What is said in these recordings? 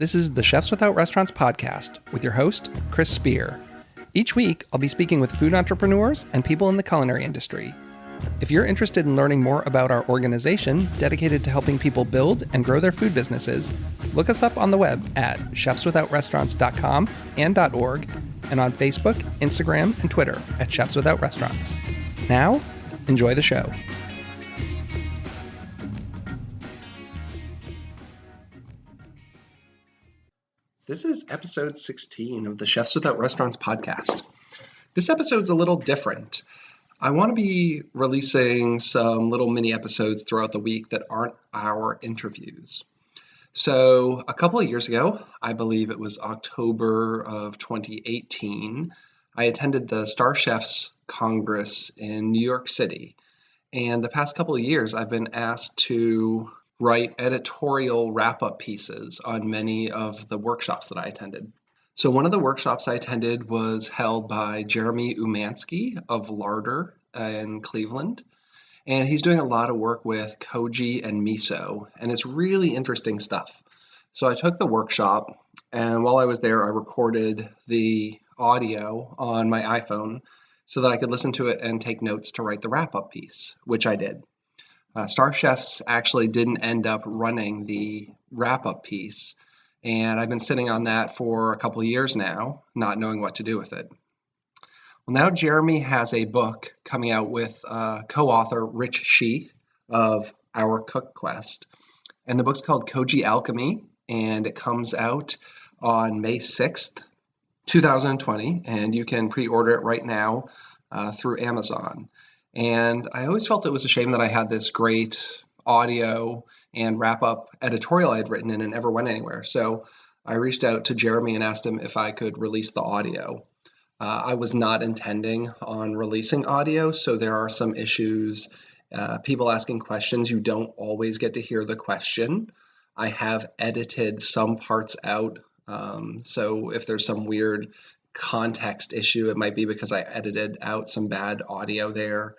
This is the Chefs Without Restaurants podcast with your host, Chris Spear. Each week, I'll be speaking with food entrepreneurs and people in the culinary industry. If you're interested in learning more about our organization dedicated to helping people build and grow their food businesses, look us up on the web at chefswithoutrestaurants.com and .org, and on Facebook, Instagram, and Twitter at Chefs Without Restaurants. Now, enjoy the show. This is episode 16 of the Chefs Without Restaurants podcast. This episode's a little different. I want to be releasing some little mini episodes throughout the week that aren't our interviews. So a couple of years ago, I believe it was October of 2018, I attended the Star Chefs Congress in New York City. And the past couple of years, I've been asked to write editorial wrap-up pieces on many of the workshops that I attended. So one of the workshops I attended was held by Jeremy Umansky of Larder in Cleveland. And he's doing a lot of work with Koji and Miso, and it's really interesting stuff. So I took the workshop, and while I was there, I recorded the audio on my iPhone so that I could listen to it and take notes to write the wrap-up piece, which I did. Star Chefs actually didn't end up running the wrap-up piece, and I've been sitting on that for a couple of years now, not knowing what to do with it. Well, now Jeremy has a book coming out with co-author Rich Shih of Our Cook Quest, and the book's called Koji Alchemy, and it comes out on May 6th, 2020, and you can pre-order it right now through Amazon. And I always felt it was a shame that I had this great audio and wrap-up editorial I had written and it never went anywhere. So I reached out to Jeremy and asked him if I could release the audio. I was not intending on releasing audio, so there are some issues. People asking questions, you don't always get to hear the question. I have edited some parts out, so if there's some weird context issue, it might be because I edited out some bad audio there.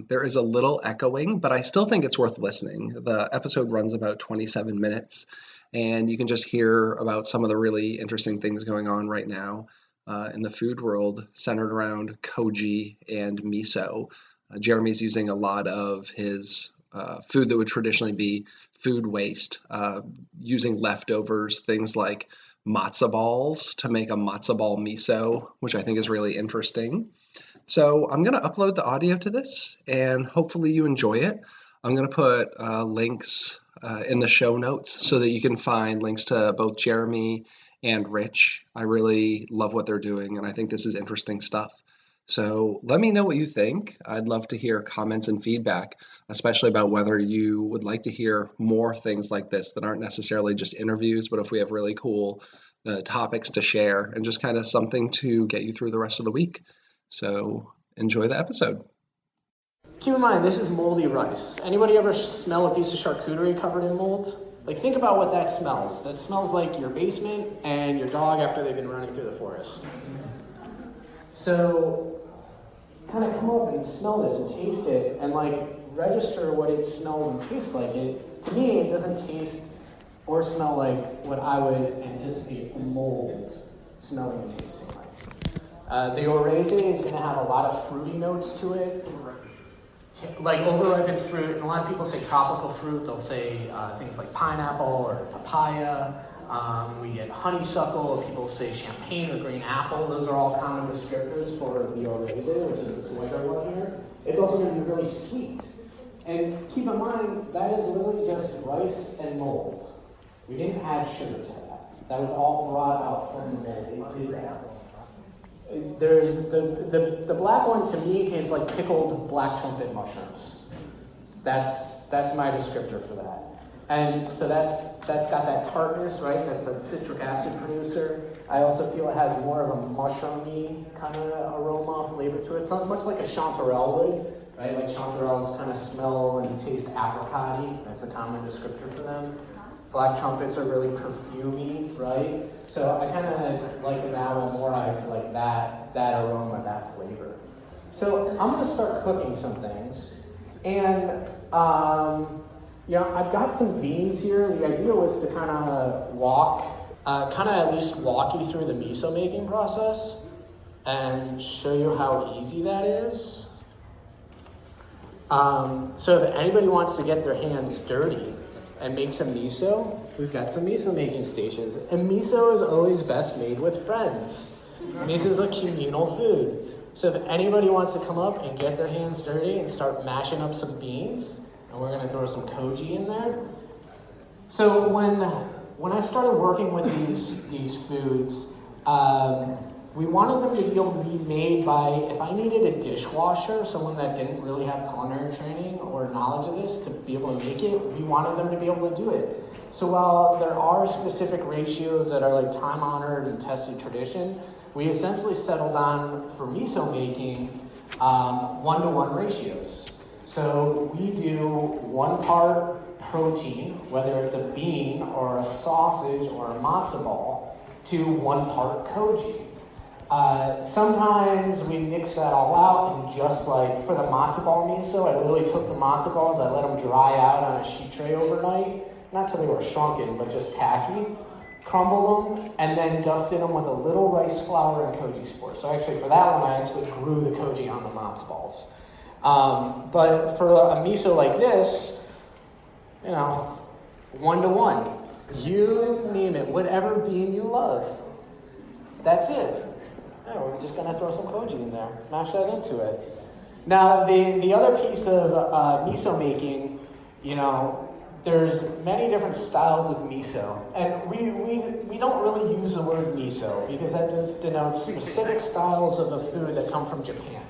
There is a little echoing, but I still think it's worth listening. The episode runs about 27 minutes, and you can just hear about some of the really interesting things going on right now in the food world centered around Koji and Miso. Jeremy's using a lot of his food that would traditionally be food waste, using leftovers, things like matzo balls to make a matzo ball miso, which I think is really interesting. So I'm going to upload the audio to this, and hopefully you enjoy it. I'm going to put links in the show notes so that you can find links to both Jeremy and Rich. I really love what they're doing, and I think this is interesting stuff. So let me know what you think. I'd love to hear comments and feedback, especially about whether you would like to hear more things like this that aren't necessarily just interviews, but if we have really cool topics to share and just kind of something to get you through the rest of the week. So enjoy the episode. Keep in mind, this is moldy rice. Anybody ever smell a piece of charcuterie covered in mold? Like, think about what that smells. That smells like your basement and your dog after they've been running through the forest. So kind of come up and smell this and taste it and register what it smells and tastes like. It, to me, it doesn't taste or smell like what I would anticipate mold smelling and tasting like. The oreze is going to have a lot of fruity notes to it, like overripened fruit, and a lot of people say tropical fruit. They'll say things like pineapple or papaya. We get honeysuckle, people say champagne or green apple. Those are all common descriptors for the oreze, which is this whiter one here. It's also going to be really sweet. And keep in mind, that is literally just rice and mold. We didn't add sugar to that. That was all brought out from the mold. It did that. There's the black one to me tastes like pickled black trumpet mushrooms. That's my descriptor for that. And so that's got that tartness, right? That's a citric acid producer. I also feel it has more of a mushroomy kind of aroma, flavor to it. It sounds much like a chanterelle would, right? Like chanterelles kind of smell and taste apricot-y. That's a common descriptor for them. Black trumpets are really perfumey, right? So I kind of like that one more. I like that aroma, that flavor. So I'm going to start cooking some things, and I've got some beans here. The idea was to kind of walk kind of at least walk you through the miso making process and show you how easy that is. So if anybody wants to get their hands dirty and make some miso, we've got some miso making stations. And miso is always best made with friends. Miso is a communal food. So if anybody wants to come up and get their hands dirty and start mashing up some beans, and we're going to throw some koji in there. So when I started working with these foods, we wanted them to be able to be made by, if I needed a dishwasher, someone that didn't really have culinary training or knowledge of this to be able to make it, we wanted them to be able to do it. So while there are specific ratios that are like time-honored and tested tradition, we essentially settled on, for miso making, 1-to-1 ratios. So we do 1 part protein, whether it's a bean or a sausage or a matzo ball, to 1 part koji. Sometimes we mix that all out, and just like for the matzo ball miso, I literally took the matzo balls, I let them dry out on a sheet tray overnight, not till they were shrunken, but just tacky, crumbled them, and then dusted them with a little rice flour and koji spores. So actually for that one, I actually grew the koji on the matzo balls. But for a miso like this, 1-to-1. You name it, whatever bean you love. That's it. Yeah, we're just going to throw some koji in there, mash that into it. Now, the other piece of miso making, there's many different styles of miso. And we don't really use the word miso because that denotes specific styles of a food that come from Japan.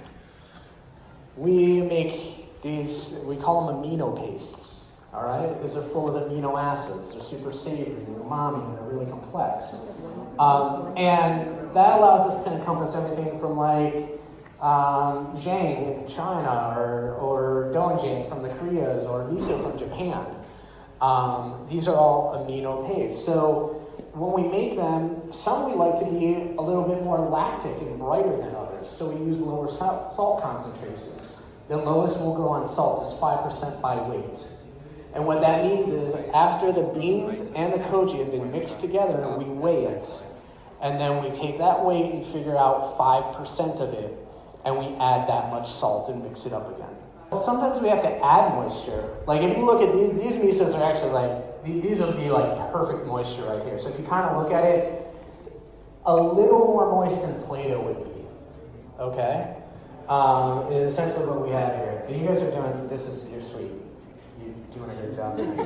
We make these, we call them amino pastes, all right? These are full of amino acids. They're super savory, umami, and they're really complex. And that allows us to encompass everything from like jang in China or doenjang from the Koreas or miso from Japan. These are all amino pastes. So when we make them, some we like to be a little bit more lactic and brighter than others. So we use lower salt concentrations. The lowest we'll go on salt is 5% by weight. And what that means is after the beans and the koji have been mixed together, we weigh it. And then we take that weight and figure out 5% of it, and we add that much salt and mix it up again. Sometimes we have to add moisture. Like if you look at these misos are actually like, these would be like perfect moisture right here. So if you kind of look at it, a little more moist than Play-Doh would be, okay? Is essentially what we have here. And you guys are doing, you're sweet. You're doing a great job. Don't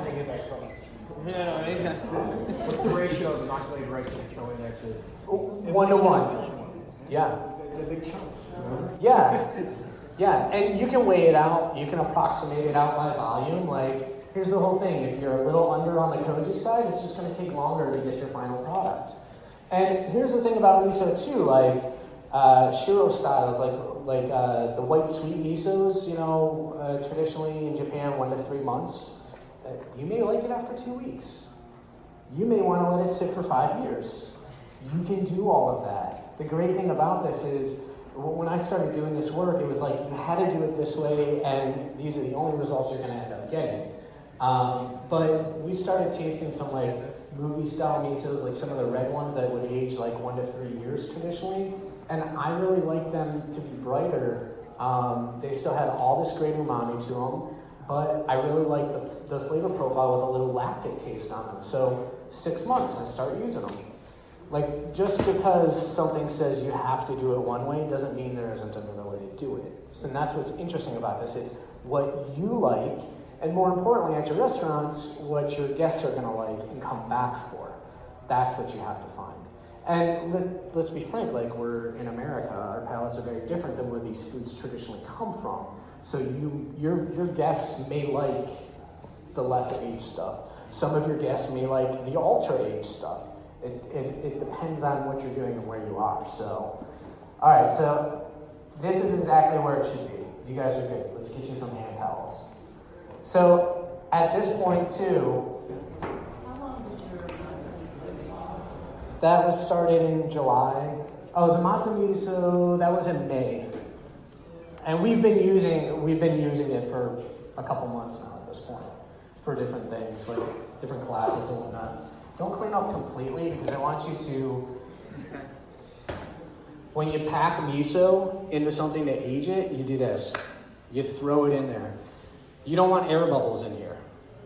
think it's close. What's the ratio of inoculated rice that you throw in there to? 1-to-1. Yeah. The big chunks. Yeah, and you can weigh it out. You can approximate it out by volume. Like, here's the whole thing. If you're a little under on the koji side, it's just going to take longer to get your final product. And here's the thing about miso too. Like, shiro styles, like the white sweet misos, traditionally in Japan, 1 to 3 months. You may like it after 2 weeks. You may want to let it sit for 5 years. You can do all of that. The great thing about this is, when I started doing this work, it was like you had to do it this way, and these are the only results you're going to end up getting. But we started tasting some like movie-style misos, like some of the red ones that would age like 1 to 3 years traditionally. And I really like them to be brighter. They still had all this great umami to them, but I really like the flavor profile with a little lactic taste on them. So 6 months, I start using them. Like, just because something says you have to do it one way doesn't mean there isn't another way to do it. So that's what's interesting about this. It's what you like, and more importantly at your restaurants, what your guests are going to like and come back for. That's what you have to find. And let's be frank, like, we're in America, our palates are very different than where these foods traditionally come from. So your guests may like the less aged stuff. Some of your guests may like the ultra aged stuff. It depends on what you're doing and where you are. So, all right, so this is exactly where it should be. You guys are good. Let's get you some hand towels. So at this point too, how long did your matzo miso? That was started in July. Oh, the matzo miso, that was in May. And we've been using it for a couple months now at this point for different things, like different classes and whatnot. Don't them up completely because I want you to, when you pack miso into something to age it, you do this. You throw it in there. You don't want air bubbles in here.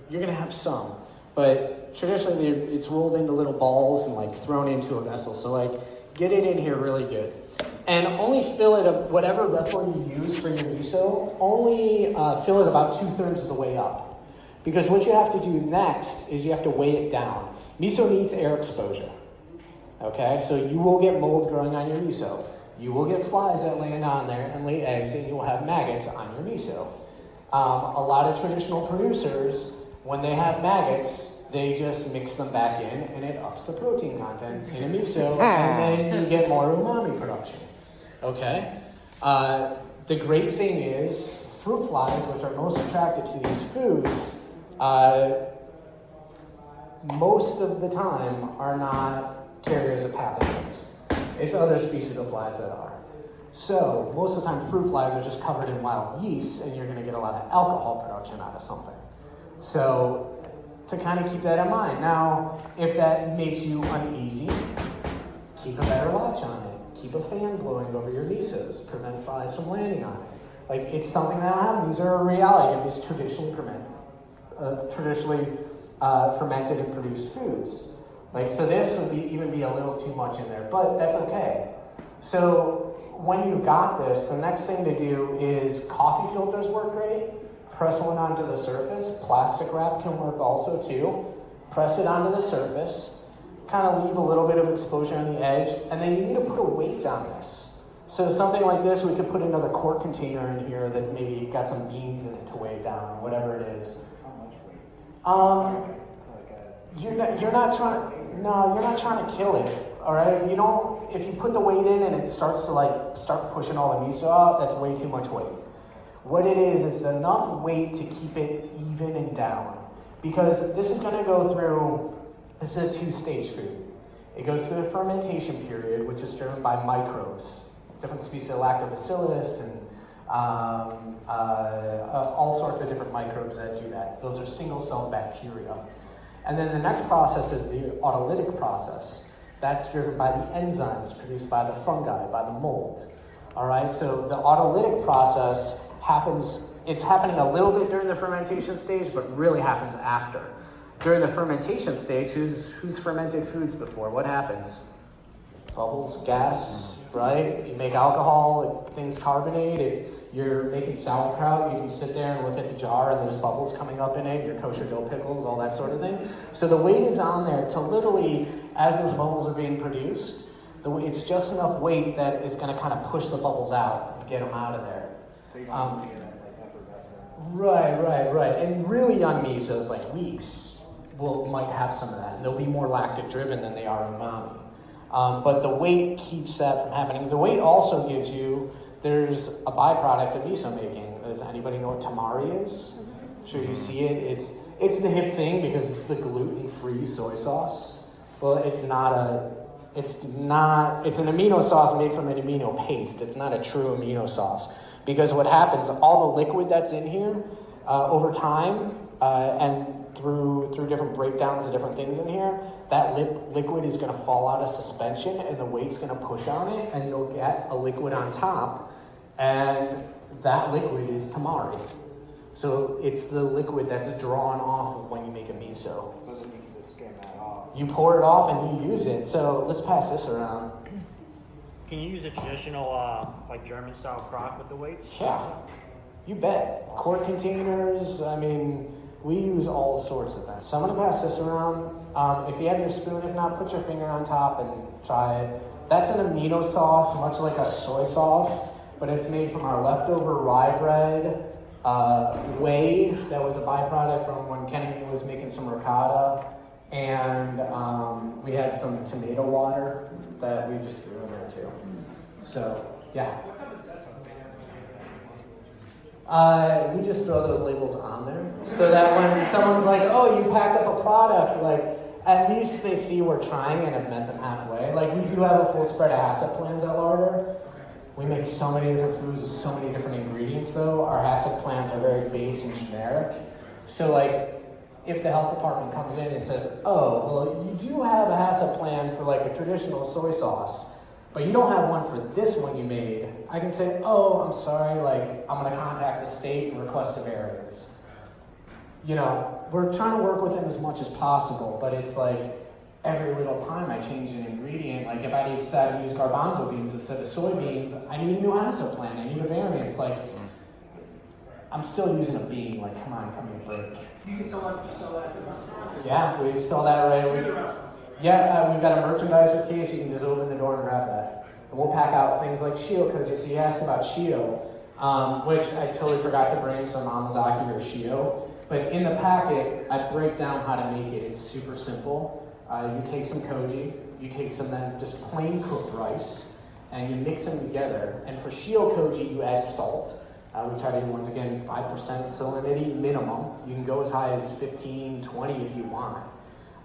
You're going to have some, but traditionally it's rolled into little balls and like thrown into a vessel. So like get it in here really good. And only fill it up, whatever vessel you use for your miso, only fill it about 2/3 of the way up. Because what you have to do next is you have to weigh it down. Miso needs air exposure. Okay, so you will get mold growing on your miso. You will get flies that land on there and lay eggs, and you will have maggots on your miso. A lot of traditional producers, when they have maggots, they just mix them back in, and it ups the protein content in a miso, and then you get more umami production. Okay? The great thing is, fruit flies, which are most attracted to these foods, most of the time are not carriers of pathogens. It's other species of flies that are. So most of the time fruit flies are just covered in wild yeast and you're going to get a lot of alcohol production out of something. So to kind of keep that in mind. Now, if that makes you uneasy, keep a better watch on it. Keep a fan blowing over your misos. Prevent flies from landing on it. Like, it's something that'll happen. These are a reality of these traditionally fermented and produced foods. Like, so this would even be a little too much in there, but that's okay. So when you've got this, the next thing to do is coffee filters work great. Press one onto the surface. Plastic wrap can work also too. Press it onto the surface. Kind of leave a little bit of exposure on the edge, and then you need to put a weight on this. So something like this, we could put another quart container in here that maybe got some beans in it to weigh it down, or whatever it is. How much weight? You're not trying to kill it, all right? You don't, if you put the weight in and it starts to start pushing all the miso out, that's way too much weight. What it is, it's enough weight to keep it even and down. Because this is going to go through, this is a 2-stage food. It goes through the fermentation period, which is driven by microbes, different species of lactobacillus and all sorts of different microbes that do that. Those are single-celled bacteria. And then the next process is the autolytic process. That's driven by the enzymes produced by the fungi, by the mold. All right, so the autolytic process happens, it's happening a little bit during the fermentation stage, but really happens after. During the fermentation stage, who's fermented foods before? What happens? Bubbles, gas, right? If you make alcohol, things carbonate. You're making sauerkraut, you can sit there and look at the jar and there's bubbles coming up in it, your kosher dill pickles, all that sort of thing. So the weight is on there to literally, as those bubbles are being produced, it's just enough weight that it's going to kind of push the bubbles out and get them out of there. So you don't have to get that effervescent. Right. And really young misos, like weeks, might have some of that. And they'll be more lactic driven than they are umami. But the weight keeps that from happening. The weight also gives you, there's a byproduct of miso making. Does anybody know what tamari is? Sure, you see it. It's the hip thing because it's the gluten-free soy sauce. Well, it's an amino sauce made from an amino paste. It's not a true amino sauce. Because what happens, all the liquid that's in here, over time, and through different breakdowns of different things in here, that liquid is going to fall out of suspension and the weight's going to push on it and you'll get a liquid on top, and that liquid is tamari. So it's the liquid that's drawn off of when you make a miso. So it doesn't mean you just skim that off. You pour it off and you use it. So let's pass this around. Can you use a traditional, German style crock with the weights? Yeah, you bet. Quart containers, we use all sorts of things. So I'm going to pass this around. If you have your spoon, if not, put your finger on top and try it. That's an amino sauce, much like a soy sauce, but it's made from our leftover rye bread, whey that was a byproduct from when Kenny was making some ricotta, and we had some tomato water that we just threw in there too. So, yeah. We just throw those labels on there so that when someone's like, oh, you packed up a product, at least they see we're trying and have met them halfway. We do have a full spread of HACCP plans at Larder. We make so many different foods with so many different ingredients, though. Our HACCP plans are very base and generic. So, if the health department comes in and says, oh, well, you do have traditional soy sauce, but you don't have one for this one you made, I can say, oh, I'm sorry, like, I'm gonna contact the state and request a variance. You know, we're trying to work with them as much as possible, but it's like, every little time I change an ingredient, like if I decide to use garbanzo beans instead of soybeans, I need a new ISO plan, I need a variance, like, I'm still using a bean, like, come on, give me a break. You sell that at the restaurant? Yeah, we sell that right away. Yeah, we've got a merchandiser case, you can just open the door and grab that. And we'll pack out things like shio koji. So you asked about shio, which I totally forgot to bring some amazaki or shio. But in the packet, I break down how to make it. It's super simple. You take some koji, you take some then just plain cooked rice, and you mix them together. And for shio koji, you add salt. We try to do, once again, 5% salinity minimum. You can go as high as 15, 20 if you want.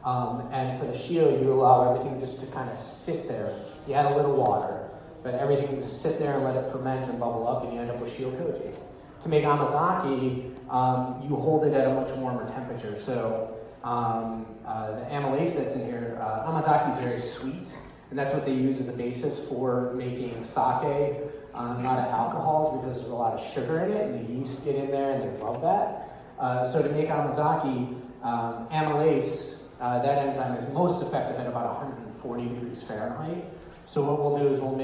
And for the shio, you allow everything just to kind of sit there. You add a little water, but everything just sit there and let it ferment and bubble up, and you end up with shio koji. To make amazaki, you hold it at a much warmer temperature. So the amylase that's in here, amazaki is very sweet, and that's what they use as the basis for making sake, not alcohols, because there's a lot of sugar in it, and the yeast get in there, and they love that. So to make amazaki, amylase, that enzyme is most effective at about 140 degrees Fahrenheit. So what we'll do is we'll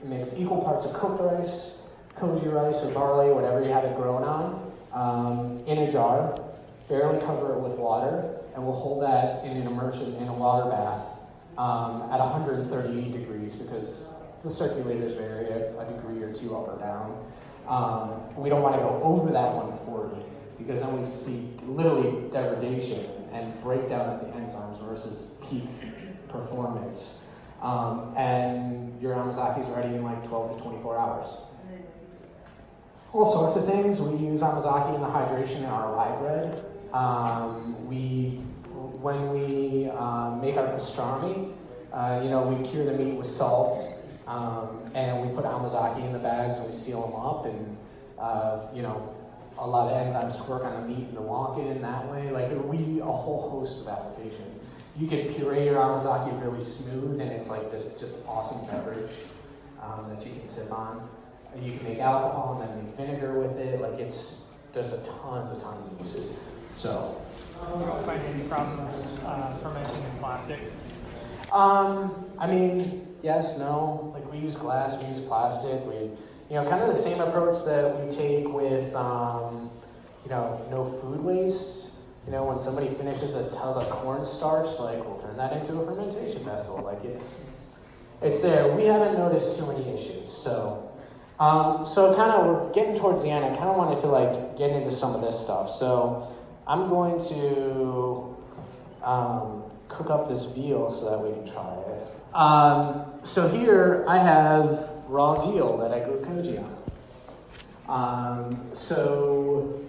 mix equal parts of cooked rice, koji rice or barley, whatever you have it grown on, in a jar, barely cover it with water, and we'll hold that in an immersion in a water bath at 138 degrees, because the circulators vary a degree or two up or down. We don't want to go over that 140, because then we see literally degradation and breakdown of the enzymes versus peak performance. And your amazaki is ready in like 12 to 24 hours. All sorts of things. We use amazaki in the hydration in our rye bread. When we make our pastrami, we cure the meat with salt, and we put amazaki in the bags and we seal them up, and a lot of enzymes work on the meat and the lock it in that way. Like, a whole host of applications. You can puree your amazaki really smooth, and it's like this just awesome beverage that you can sip on. And you can make alcohol and then make vinegar with it. Like, there's tons of uses. So. You don't find any problems fermenting in plastic? I mean, yes, no. Like, we use glass, we use plastic. We, kind of the same approach that we take with, no food waste. When somebody finishes a tub of cornstarch, like, we'll turn that into a fermentation vessel. Like, it's there. We haven't noticed too many issues. So kind of, we're getting towards the end. I kind of wanted to, get into some of this stuff. So I'm going to cook up this veal so that we can try it. So here I have raw veal that I grew koji on. So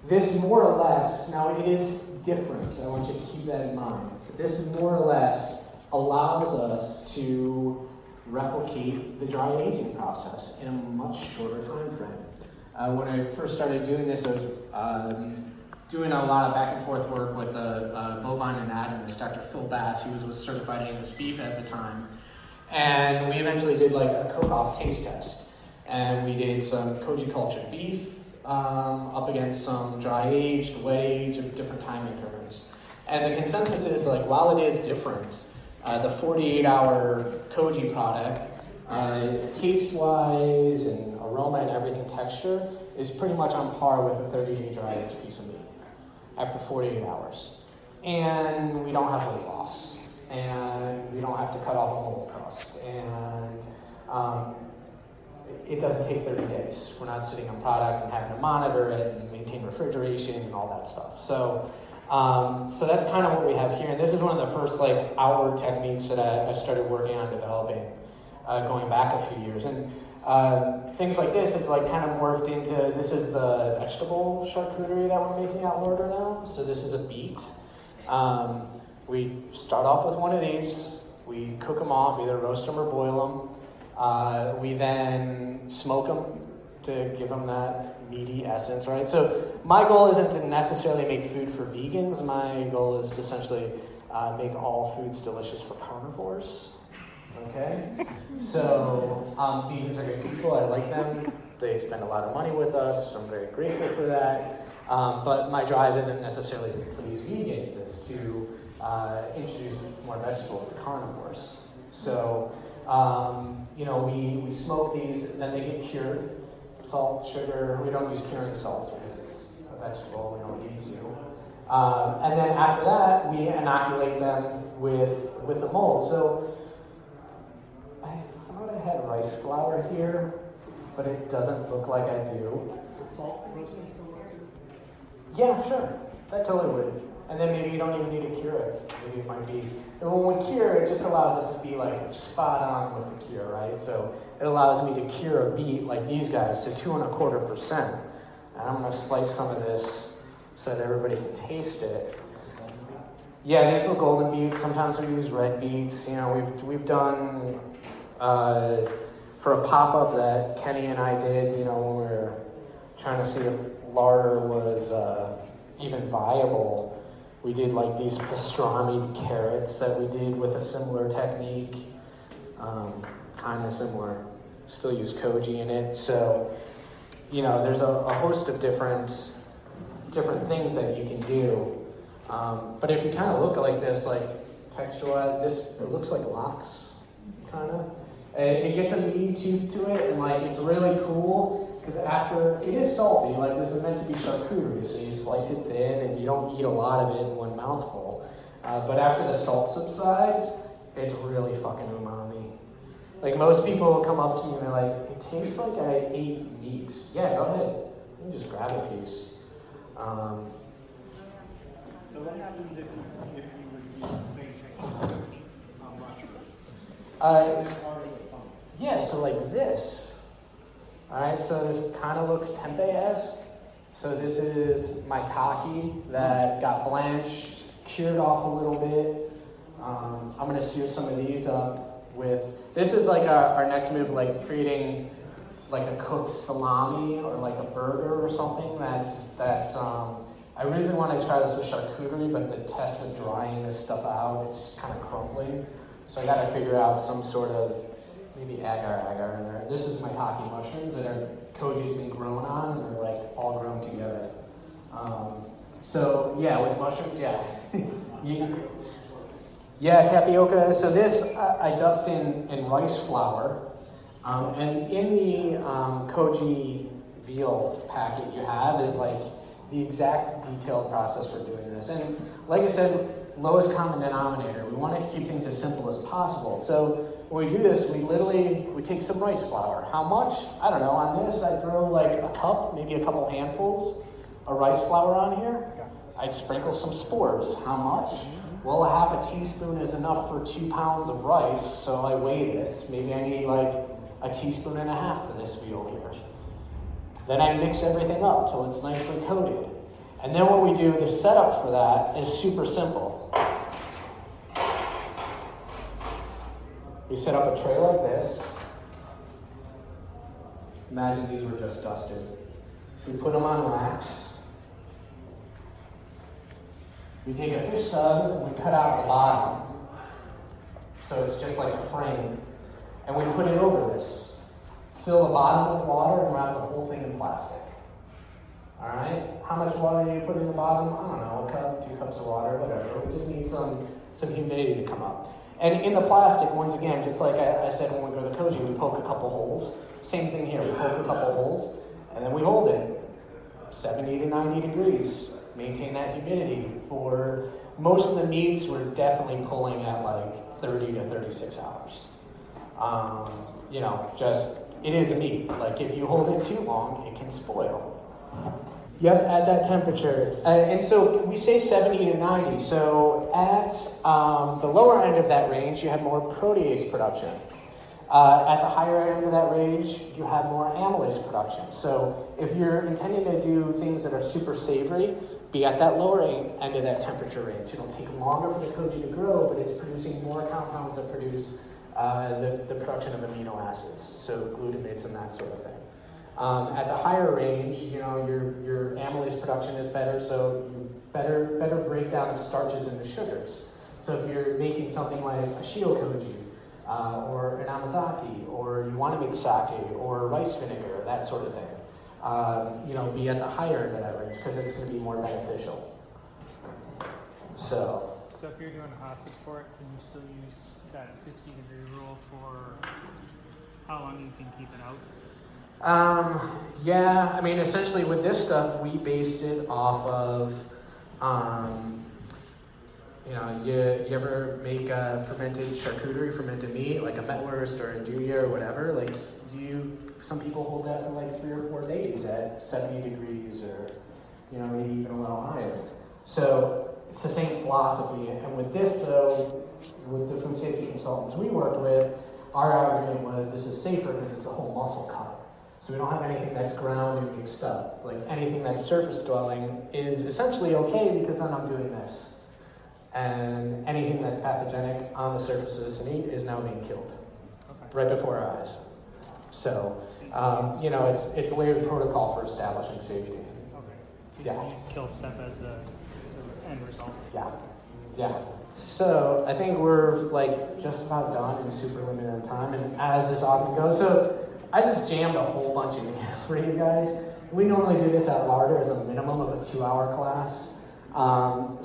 this more or less, now it is different, I want you to keep that in mind. This more or less allows us to replicate the dry aging process in a much shorter time frame. When I first started doing this, I was doing a lot of back and forth work with a bovine anatomist, Dr. Phil Bass. He was with Certified Angus Beef at the time. And we eventually did a cook-off taste test. And we did some koji cultured beef up against some dry aged, wet aged of different time increments. And the consensus is, while it is different, the 48-hour koji product, taste-wise and aroma and everything, texture, is pretty much on par with a 30-day dry aged piece of meat after 48 hours. And we don't have weight loss. And we don't have to cut off a mold crust. And it doesn't take 30 days. We're not sitting on product and having to monitor it and maintain refrigeration and all that stuff. So that's kind of what we have here. And this is one of the first outward techniques that I started working on developing going back a few years. And things like this have kind of morphed into, this is the vegetable charcuterie that we're making out order now. So this is a beet. We start off with one of these. We cook them off, either roast them or boil them. We then smoke them to give them that meaty essence, right? So my goal isn't to necessarily make food for vegans. My goal is to essentially make all foods delicious for carnivores. Okay? So vegans are good people. I like them. They spend a lot of money with us. I'm very grateful for that. But my drive isn't necessarily to please vegans. It's to introduce more vegetables to carnivores. So, we smoke these, then they get cured. Salt, sugar, we don't use curing salts because it's a vegetable, we don't need to. And then after that, we inoculate them with the mold. So I thought I had rice flour here, but it doesn't look like I do. Salt roasting still works? Yeah, sure. That totally would. And then maybe you don't even need to cure it. Maybe it might be. And when we cure, it just allows us to be like spot on with the cure, right? So it allows me to cure a beet like these guys to 2.25%. And I'm going to slice some of this so that everybody can taste it. Yeah, these were golden beets. Sometimes we use red beets. We've done for a pop-up that Kenny and I did, when we were trying to see if larder was even viable. We did like these pastrami carrots that we did with a similar technique, kind of similar. Still use Koji in it. So, there's a host of different things that you can do. But if you kind of look like this, like texture-wise, it looks like lox, kind of. It gets a meaty tooth to it, and like it's really cool. Because after, it is salty, like this is meant to be charcuterie, so you slice it thin and you don't eat a lot of it in one mouthful. But after the salt subsides, it's really fucking umami. Like most people will come up to me and they're like, it tastes like I ate meat. Yeah, go ahead. You can just grab a piece. So what happens if you would use the same technique on mushrooms? Yeah, so like this. All right, so this kind of looks tempeh-esque. So this is maitake that got blanched, cured off a little bit. I'm going to sear some of these up with, this is like our next move, like creating like a cooked salami or like a burger or something. That's I originally wanted to try this with charcuterie, but the test with drying this stuff out, it's just kind of crumbling. So I got to figure out some sort of maybe agar in there. This is maitake mushrooms that Koji's been grown on, and they're like all grown together. So yeah, with mushrooms, yeah. Yeah, tapioca. So this I dust in rice flour, and in the Koji veal packet you have is like the exact detailed process for doing this. And like I said, lowest common denominator. We wanted to keep things as simple as possible. So when we do this, we take some rice flour. How much? I don't know. On this, I throw like a cup, maybe a couple handfuls of rice flour on here. I'd sprinkle some spores. How much? Well, half a teaspoon is enough for 2 pounds of rice, so I weigh this. Maybe I need like a teaspoon and a half for this veal here. Then I mix everything up till it's nicely coated. And then what we do, the setup for that is super simple. We set up a tray like this. Imagine these were just dusted. We put them on racks. We take a fish stud and we cut out the bottom. So it's just like a frame. And we put it over this. Fill the bottom with water and wrap the whole thing in plastic. All right? How much water do you put in the bottom? I don't know, a cup, 2 cups of water, whatever. We just need some humidity to come up. And in the plastic, once again, just like I said when we go to Koji, we poke a couple holes. Same thing here, we poke a couple holes, and then we hold it 70 to 90 degrees. Maintain that humidity. For most of the meats, we're definitely pulling at like 30 to 36 hours. It is a meat. Like if you hold it too long, it can spoil. Yep, at that temperature. And so we say 70 to 90. So at the lower end of that range, you have more protease production. At the higher end of that range, you have more amylase production. So if you're intending to do things that are super savory, be at that lower end of that temperature range. It'll take longer for the Koji to grow, but it's producing more compounds that produce the production of amino acids, so glutamates and that sort of thing. At the higher range, your amylase production is better, so better breakdown of starches into sugars. So if you're making something like a shio Koji, or an amazake, or you want to make sake, or rice vinegar, that sort of thing. Be at the higher end of that range because it's going to be more beneficial. So if you're doing hot support, can you still use that 60-degree rule for how long you can keep it out? Yeah, I mean, essentially with this stuff, we based it off of, you ever make a fermented charcuterie, fermented meat, like a metwurst or a andouille or whatever, like some people hold that for like 3 or 4 days at 70 degrees or, maybe even a little higher. So it's the same philosophy. And with this though, with the food safety consultants we worked with, our argument was this is safer because it's a whole muscle cut. So we don't have anything that's ground and mixed up. Like anything that's surface dwelling is essentially okay because then I'm doing this. And anything that's pathogenic on the surface of this meat is now being killed right before our eyes. So, it's layered protocol for establishing safety. Okay. Yeah. You use killed stuff as the end result. Yeah. So I think we're like just about done and super limited on time. And as this often goes, so I just jammed a whole bunch in here for you guys. We normally do this at Larder as a minimum of a 2-hour class.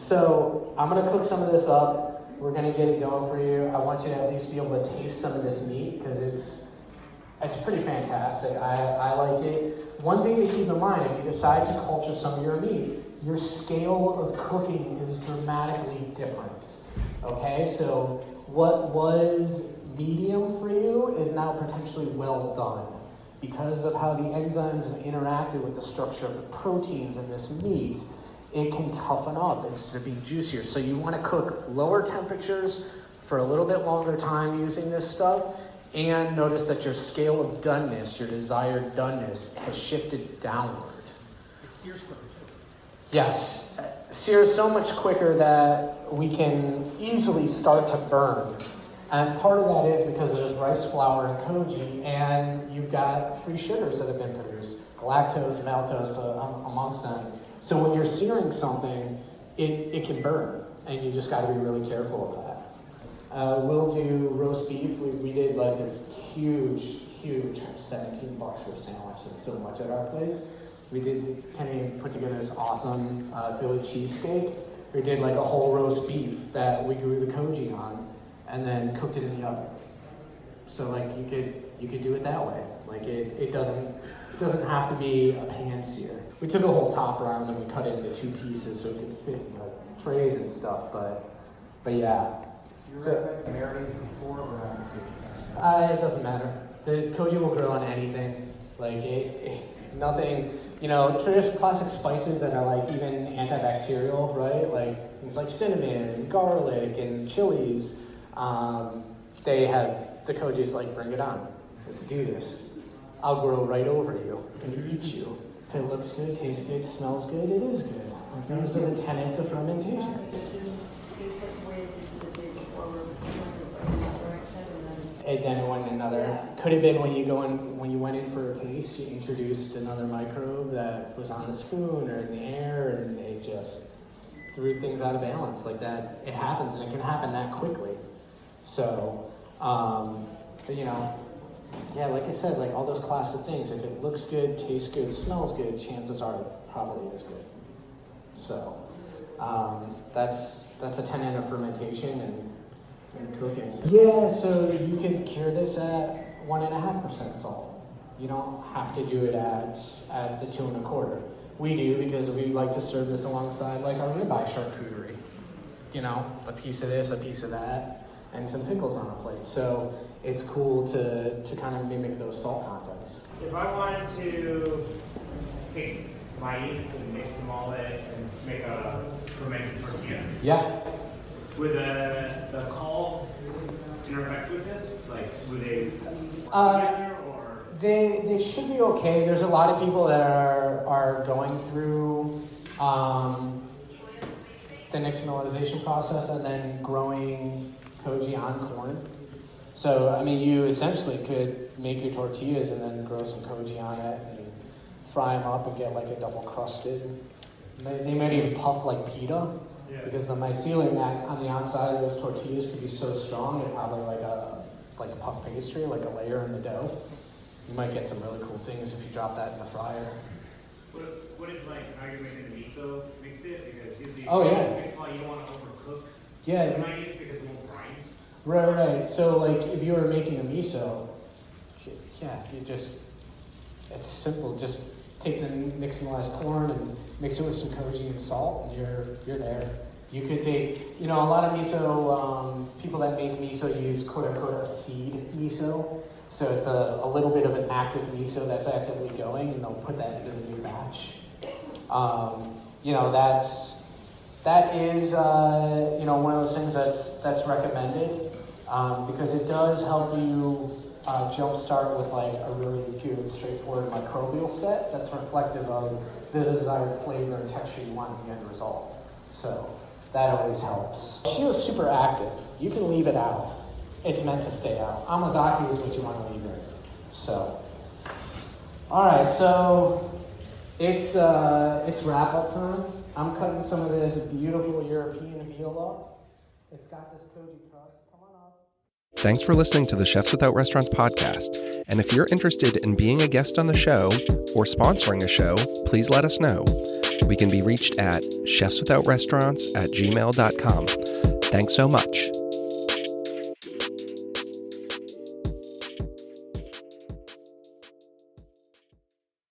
So I'm gonna cook some of this up. We're gonna get it going for you. I want you to at least be able to taste some of this meat because it's pretty fantastic. I like it. One thing to keep in mind, if you decide to culture some of your meat, your scale of cooking is dramatically different. Okay, so what was medium for you is now potentially well done. Because of how the enzymes have interacted with the structure of the proteins in this meat, it can toughen up instead of being juicier. So you want to cook lower temperatures for a little bit longer time using this stuff, and notice that your scale of doneness, your desired doneness, has shifted downward. It sears quicker too. Yes, sears so much quicker that we can easily start to burn. And part of that is because there's rice flour and koji, and you've got free sugars that have been produced, galactose, maltose amongst them. So when you're searing something, it can burn, and you just got to be really careful of that. We'll do roast beef. We did like this huge $17 for a sandwich. That's so much at our place. Kenny put together this awesome Philly cheesesteak. We did like a whole roast beef that we grew the koji on, and then cooked it in the oven. So like you could do it that way. Like it doesn't have to be a pan sear. We took a whole top round and we cut it into 2 pieces so it could fit in like trays and stuff. But yeah. You recommend marinades before or after? It doesn't matter. The koji will grill on anything. Like nothing. Traditional classic spices that are like even antibacterial, right? Like things like cinnamon and garlic and chilies. They have the koji's like, bring it on. Let's do this. I'll grow right over you and eat you. If it looks good, tastes good, smells good, it is good. Those are the tenets of fermentation. And then it went another. Could have been when you went in for a taste, you introduced another microbe that was on the spoon or in the air, and it just threw things out of balance like that. It happens, and it can happen that quickly. So, yeah, like I said, like all those class of things. If it looks good, tastes good, smells good, chances are it probably is good. So, that's a tenet of fermentation and cooking. Yeah, so you can cure this at 1.5% salt. You don't have to do it at the 2 1/4. We do because we like to serve this alongside like our ribeye charcuterie. A piece of this, a piece of that, and some pickles on a plate. So it's cool to kind of mimic those salt contents. If I wanted to take maíz and mix them all in and make a fermented tortilla, Yeah. would the call interact with this? Like, would they together or? They should be okay. There's a lot of people that are going through the nixtamalization process and then growing koji on corn. So, I mean, you essentially could make your tortillas and then grow some koji on it and fry them up and get like a double crusted. They might even puff like pita. Yeah. Because the mycelium on the outside of those tortillas could be so strong, it probably like like a puff pastry, like a layer in the dough. You might get some really cool things if you drop that in the fryer. What is like how you're making the miso mix it? Because usually you don't want to overcook the mayonnaise because it won't grind. Right. So like if you were making a miso, it's simple. Just take the mixed corn and mix it with some koji and salt, and you're there. You could take, a lot of miso, people that make miso use quote unquote a seed miso. So it's a little bit of an active miso that's actively going, and they'll put that into the new batch. That is one of those things that's recommended because it does help you jumpstart with like a really pure, straightforward microbial set that's reflective of the desired flavor and texture you want in the end result. So that always helps. She was super active. You can leave it out. It's meant to stay out. Amazaki is what you want to leave in. So, all right. So it's wrap up time. I'm cutting some of this beautiful European viola. It's got this koji crust. Come on up. Thanks for listening to the Chefs Without Restaurants podcast. And if you're interested in being a guest on the show or sponsoring a show, please let us know. We can be reached at chefswithoutrestaurants@gmail.com. Thanks so much.